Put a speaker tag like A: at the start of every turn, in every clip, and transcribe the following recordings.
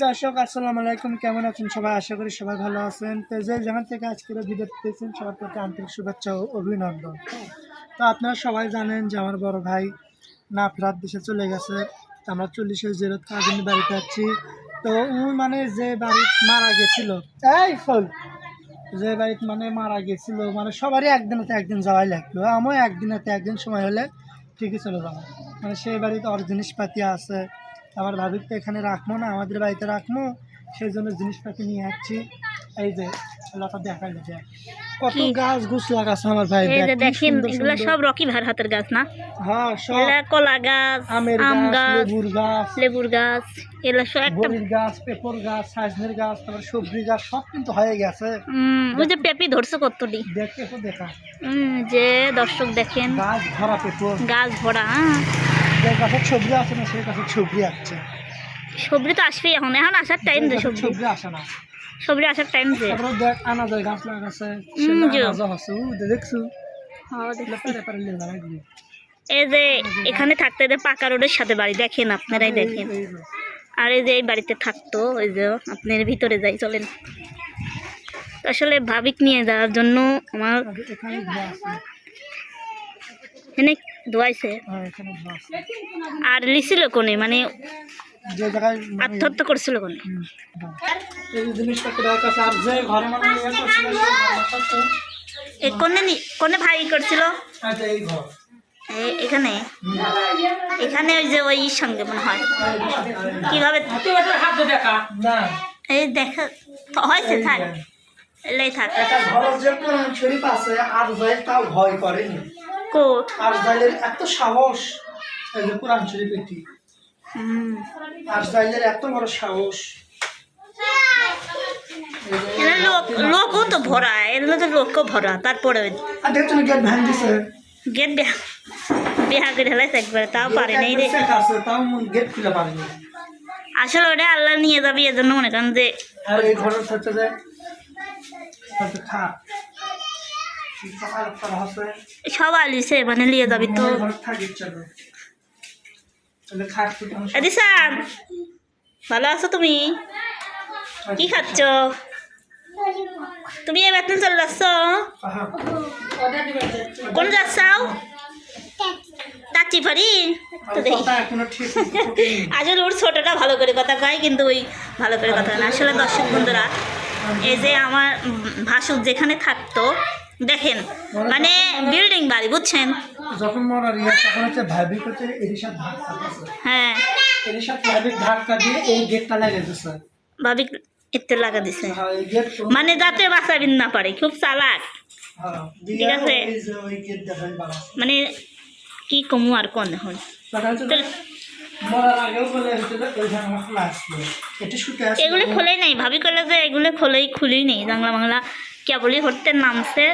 A: দর্শক আসসালামু আলাইকুম, কেমন আছেন সবাই? আশা করি সবাই ভালো আছেন। তো যে যেখান থেকে আজকের ভিডিও দেখতেছেন সবার প্রতি আন্তরিক শুভেচ্ছা ও অভিনন্দন। তো আপনারা সবাই জানেন যে আমার বড় ভাই না ফেরার দেশে চলে গেছে। তো আমরা 40-এর জেরত কাজিন বাড়িতে আছি। তো ও মানে যে বাড়ি মারা গেছিল, এই ফল যে বাড়িতে মানে মারা গেছিল, মানে সবারই একদিনেতে একদিন যাওয়াই লাগলো। আমিও একদিনেতে একদিন সময় হলে ঠিকই চলে যাবো। মানে সেই বাড়িতে ওর জিনিসপাতি আছে, আমার ভাবিকে তো এখানে রাখবো না, আমাদের বাড়িতে রাখবো, সেই জন্য জিনিসপাতি নিয়ে আসছি। এই যে লতা দেখাইলো যে কত গাছ গুছ লাগাছে আমার ভাই,
B: এই যে দেখেন এগুলা সব রকি ভাইয়ের হাতের গাছ না?
A: হ্যাঁ, সব
B: এলা কলা গাছ,
A: আমের
B: আম
A: গাছ,
B: গাছ, লেবুর গাছ, এলা সব একটা
A: বড়ির গাছ, পেঁপর গাছ, সাজনের গাছ, তারপর সবজি গাছ সব কিন্তু হয়ে গেছে।
B: ওই যে পেঁপি ধরছে কতটি
A: দেখতে তো দেখা
B: যে দর্শক দেখেন
A: গাছ ভরা পেঁপর,
B: গাছ ভরা।
A: যে গাছের সবজি আছে না সেই গাছের সবজি আসছে।
B: সবজি তো আসবেই, এখন এখন আসার টাইম যে
A: সবজি আসে না,
B: সবজি আসার টাইম যে।
A: তারপরে দেখ আনাজের গাছ লাগাছে, দেখছো?
B: এই যে এখানে থাকতে যে পাকা রোডের সাথে বাড়ি, দেখেন আপনারাই দেখেন। আর এই যে এই বাড়িতে থাকতো, ওই যে আপনার ভিতরে যাই চলেন। আসলে ভাবিক নিয়ে যাওয়ার জন্য আমার এনে ধোয়াইছে আর লিছিল কোনে, মানে আত্মহত্যা করছিল কোনে। কোনে ভাই করছিল এখানে, এখানে ওই যে ওই সঙ্গে মনে হয় কিভাবে এই দেখা হয়েছে, থাক এলাই থাক।
A: ভয় করেনি
B: কোট
A: আর এত সাহস, কোরআন শরীফ এটি আজরাইলের এত বড় সাহস।
B: লোকও তো ভরা, এগুলো তো লোকও ভরা। তারপরে
A: গেট ভাঙছে,
B: গেট বেহা করে হেলাইছে একবার, তাও পারে নাই রে।
A: গেট খুলে পারেনি।
B: আসলে ওটা আল্লাহ নিয়ে যাবি, এজন্য মনে করেন যে
A: এই ঘরের থাকতে যায় খা
B: সব আলিছে, মানে নিয়ে যাবি তো। দিশান ভালো আছো তুমি? কি খাচ্ছ তুমি? এই বেতন চলে যাচ্ছ? কোন যাচ্ছাও? চাচি পারি আসলে ওর ছোটটা ভালো করে কথা কয়, কিন্তু ওই ভালো করে কথা না। আসলে দর্শক বন্ধুরা, এই যে আমার ভাসুর যেখানে থাকতো দেখেন, মানে বিল্ডিং বাড়ি, বুঝছেন?
A: যখন মরার তখন হচ্ছে ভাবি করতে এরিশাদ ধাক্কা দিয়েছে।
B: হ্যাঁ,
A: এরিশাদ ভাবিক ধাক্কা দিয়ে এই গেটটা লাগিয়ে দিয়েছে।
B: ভাবি এতে লাগা দিছে, মানে যাতে বাঁচাবিন না পারে, খুব চালাক। ঠিক আছে, মানে কি কমু আর কোন এখন এগুলি খোলেই নাই। ভাবি করলে যে এগুলো খুলেই নেই, জানলা বাংলা কেবলই হরতে নামছে।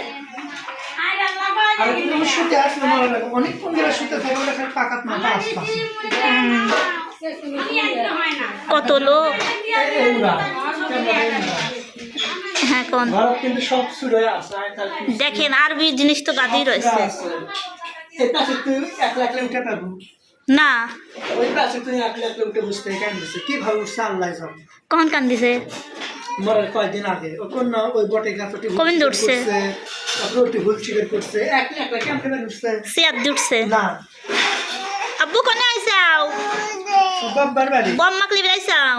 B: কত লোক, হ্যাঁ কোন দেখেন, আর জিনিস তো গাদি রয়েছে না। কখন কান্দিছে?
A: কয়েকদিন আগে
B: কমিন উঠছে, আব্বু কোনে আইসাও? বম্মাক লিবি আইসাও?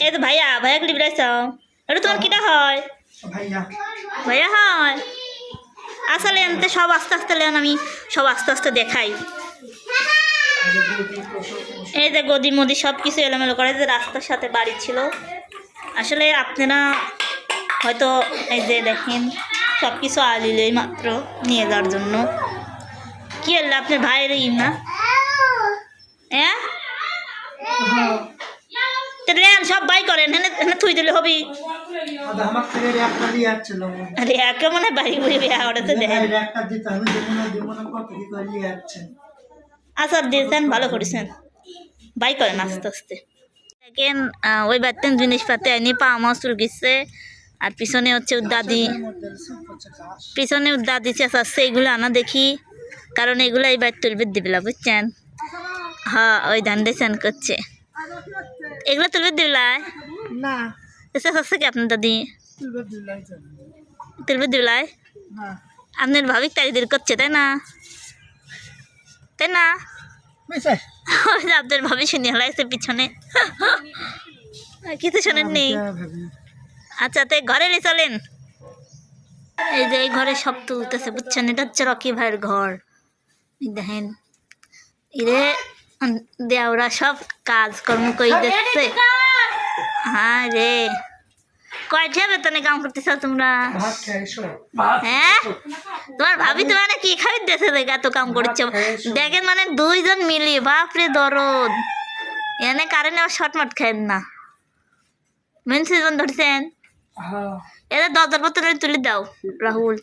B: এই তো ভাইয়া ভাইয়াকে লিবি আইসাও? এটা তোমার কিটা হয়? ভাইয়া হয়। আসলে এনতে সব আস্তে আস্তে লেন, আমি সব আস্তে আস্তে দেখাই। এই যে গদি মদি সব কিছু এলোমেলো করে, যে রাস্তার সাথে বাড়ি ছিল। আসলে আপনারা হয়তো এই যে দেখেন সব কিছু আলিলেই মাত্র নিয়ে যাওয়ার জন্য। কি হলো আপনার ভাইয়ের ই না? হ্যাঁ, সব বাই করেন, হ্যাঁ থুই দিলে হবি। মনে হয় বাড়ি বুড়ি বিয়া ওটাতে দেখেন। আচ্ছা দিয়েছেন, ভালো করেছেন, বাই করেন আস্তে আস্তে। দেখেন ওই বাড়তেন জিনিসপাতি আইনি পা আমার চুল গেছে। আর পিছনে হচ্ছে দাদি, পিছনে দাদি চেঁচাচ্ছে, এগুলো আনা দেখি, কারণ এগুলো এই বাড়ি তুলবে দিবিলা, বুঝছেন? হ্যাঁ, ওই ধান দিয়ে চান করছে। এগুলো তুলবে দিলাই
A: না
B: এসে হচ্ছে কি আপনার দাদি
A: তুলবে দিলাই যাবে
B: তুলবে দিলাই
A: না
B: আপনার ভাবি তাড়িদির করছে তাই না তাই না
A: বুঝছে
B: ওই যে আপনার ভাবি শুনে হলাইছে পিছনে কিছু শোনেন নেই
A: ভাবি
B: আচ্ছা তো ঘরে চলেন এই যে এই ঘরে সব তুলতেছে বুঝছেন এটা হচ্ছে রকি ভাইয়ের ঘর এই দেখেন ইরে দেওরা সব কাজকর্ম করে দিচ্ছে হ্যাঁ রে কয়টা বেতনে কাম করতেছ তোমরা
A: ভাত খাইছো
B: হ্যাঁ তোমার ভাবি তোমার কি খাই দেশে দেখে এত কাম করছো দেখেন মানে দুইজন মিলিয়ে বাপরে দরদ এনে কারেন্ট আবার শর্টমাট খাইন না মেন সিজন ধরছেন
A: হ্যাঁ
B: এদের 10,000 বোতলে তুলে দাও রাহুল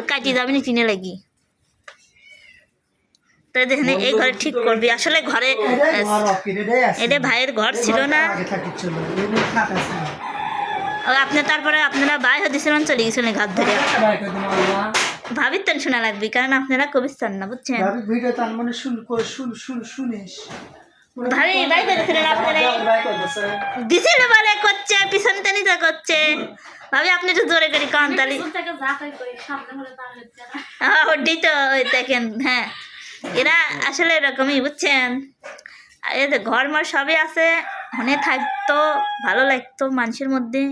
B: কাটিয়ে যাবি না কিনে লাগি তো দেখেন এই ঘরে ঠিক করবি আসলে ঘরে এটা ভাইয়ের ঘর ছিল না আপনি তারপরে আপনারা বাইরে দিয়েছিলেন চলে গেছিলেন ঘাট ধরে ভাবির টেনশনে লাগবে কারণ আপনারা কবি চান না বুঝছেন
A: ভিডিও তার মানে শুনিস
B: ভাবি বাইরে দিয়েছিলেন আপনারা দিছিল বলে করছে পিছন টেনিটা করছে ভাবি আপনি একটু জোরে করি কান তালি ওটাই তো ওই দেখেন হ্যাঁ এরা আসলে এরকমই বুঝছেন এই যে ঘর মার সবই আছে মনে থাকতো ভালো লাগতো মানুষের মধ্যে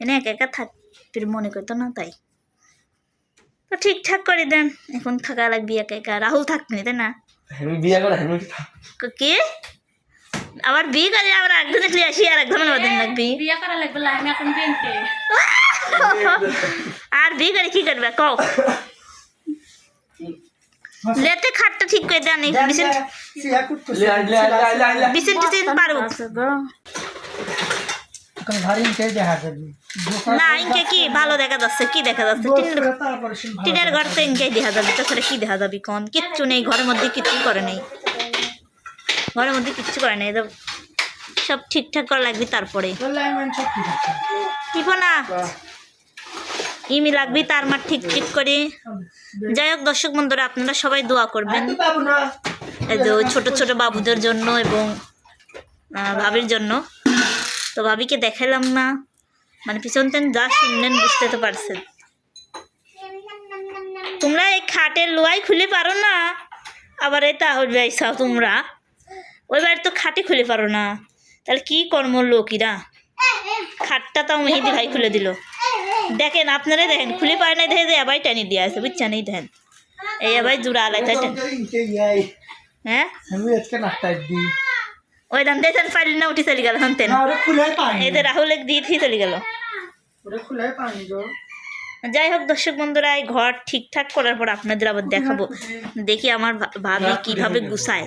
B: এনে একা একা থাকতে মনে করতো না তাই তো ঠিকঠাক করে দেন এখন থাকা লাগবে একা একা রাহুল থাকনি তাই না কি আবার বিয়ে করে আবার একদিনে ক্লিয়ে আসি আর একদম দিন লাগবি আর বিয়ে করে কি করবে কও লেতে খাটটা ঠিক করে দেন বিছেন টিছেন পারো না ইনকে কি ভালো দেখা যাচ্ছে কি দেখা যাচ্ছে টিনের ঘর তো ইনকে দেখা যাবে তাছাড়া কি দেখা যাবে কোন কিচ্ছু নেই ঘরের মধ্যে কিচ্ছু করে নেই ঘরের মধ্যে কিচ্ছু করে নেই সব ঠিকঠাক করা লাগবে তারপরে না ইমি লাগবে তার মার ঠিক ঠিক করে যাই হোক দর্শক বন্ধুরা আপনারা সবাই দোয়া করবেন এই যে ছোট ছোট বাবুদের জন্য এবং ভাবির জন্য তো ভাবিকে দেখালাম না মানে পিছন তেন যা শুনলেন বুঝতে তো পারছেন তোমরা এই খাটের লোয়াই খুলে পারো না আবার এই তাহলে যাইছাও তোমরা ওই বাড়ি তো খাটে খুলে পারো না তাহলে কি কর্ম লোকিরা খাটটা তাও মেহেদি ভাই খুলে দিল দেখেন আপনারাই দেখেন খুলে পায় না দেখে যে এবাই টানি দিয়ে আছে বুঝছেন এই দেখেন এই এবাই জোড়া আলাই তাই হ্যাঁ ওই দাম দেখেন পারলি না উঠে চলে গেল হানতেন এদের রাহুল দিয়ে চলে গেল যাই হোক দর্শক বন্ধুরা এই ঘর ঠিকঠাক করার পর আপনাদের আবার দেখাবো দেখি আমার ভাবি কিভাবে গুছায়